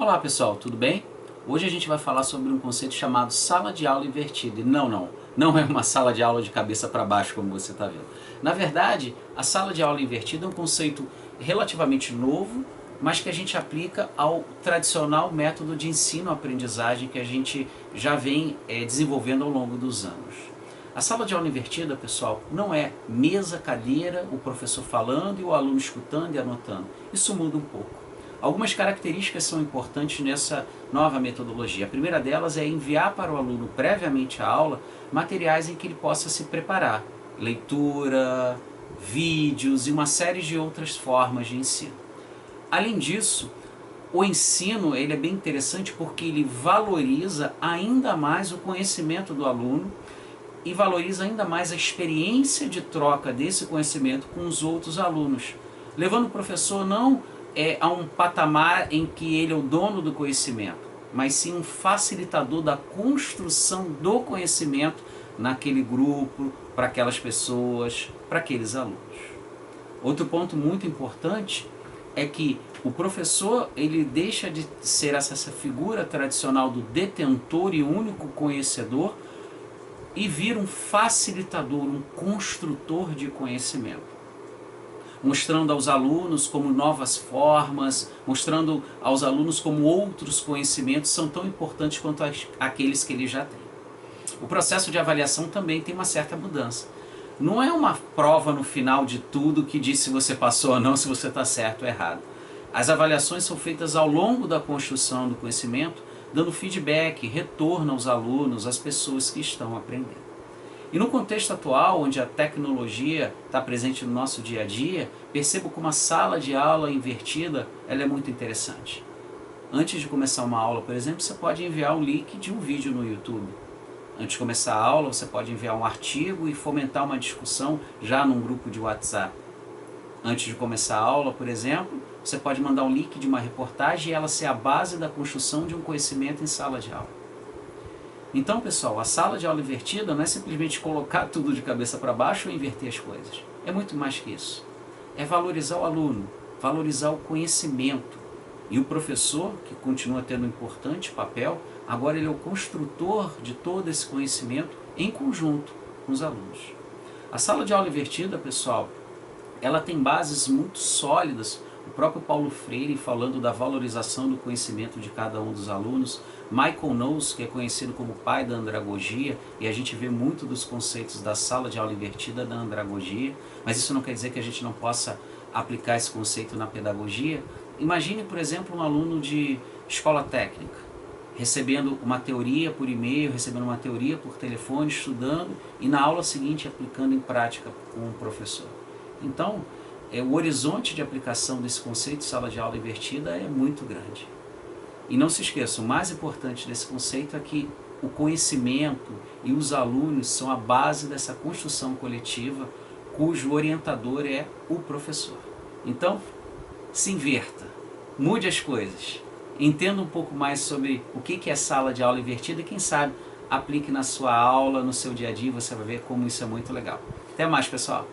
Olá pessoal, tudo bem? Hoje a gente vai falar sobre um conceito chamado sala de aula invertida. E não é uma sala de aula de cabeça para baixo como você está vendo. Na verdade, a sala de aula invertida é um conceito relativamente novo, mas que a gente aplica ao tradicional método de ensino-aprendizagem que a gente já vem desenvolvendo ao longo dos anos. A sala de aula invertida, pessoal, não é mesa, cadeira, o professor falando e o aluno escutando e anotando. Isso muda um pouco. Algumas características são importantes nessa nova metodologia. A primeira delas é enviar para o aluno, previamente à aula, materiais em que ele possa se preparar. Leitura, vídeos e uma série de outras formas de ensino. Além disso, o ensino ele é bem interessante porque ele valoriza ainda mais o conhecimento do aluno e valoriza ainda mais a experiência de troca desse conhecimento com os outros alunos, levando o professor não a um patamar em que ele é o dono do conhecimento, mas sim um facilitador da construção do conhecimento naquele grupo, para aquelas pessoas, para aqueles alunos. Outro ponto muito importante é que o professor ele deixa de ser essa figura tradicional do detentor e único conhecedor e vira um facilitador, um construtor de conhecimento, mostrando aos alunos como novas formas, mostrando aos alunos como outros conhecimentos são tão importantes quanto aqueles que ele já tem. O processo de avaliação também tem uma certa mudança. Não é uma prova no final de tudo que diz se você passou ou não, se você está certo ou errado. As avaliações são feitas ao longo da construção do conhecimento, dando feedback, retorno aos alunos, às pessoas que estão aprendendo. E no contexto atual, onde a tecnologia está presente no nosso dia a dia, percebo como a sala de aula invertida ela é muito interessante. Antes de começar uma aula, por exemplo, você pode enviar um link de um vídeo no YouTube. Antes de começar a aula, você pode enviar um artigo e fomentar uma discussão já num grupo de WhatsApp. Antes de começar a aula, por exemplo, você pode mandar um link de uma reportagem e ela ser a base da construção de um conhecimento em sala de aula. Então, pessoal, a sala de aula invertida não é simplesmente colocar tudo de cabeça para baixo ou inverter as coisas. É muito mais que isso. É valorizar o aluno, valorizar o conhecimento. E o professor, que continua tendo um importante papel, agora ele é o construtor de todo esse conhecimento em conjunto com os alunos. A sala de aula invertida, pessoal, ela tem bases muito sólidas. O próprio Paulo Freire falando da valorização do conhecimento de cada um dos alunos, Michael Knowles, que é conhecido como pai da andragogia, e a gente vê muito dos conceitos da sala de aula invertida da andragogia, mas isso não quer dizer que a gente não possa aplicar esse conceito na pedagogia. Imagine, por exemplo, um aluno de escola técnica, recebendo uma teoria por e-mail, recebendo uma teoria por telefone, estudando, e na aula seguinte aplicando em prática com o professor. Então, o horizonte de aplicação desse conceito de sala de aula invertida é muito grande. E não se esqueça, o mais importante desse conceito é que o conhecimento e os alunos são a base dessa construção coletiva, cujo orientador é o professor. Então, se inverta, mude as coisas, entenda um pouco mais sobre o que é sala de aula invertida e quem sabe aplique na sua aula, no seu dia a dia, você vai ver como isso é muito legal. Até mais, pessoal!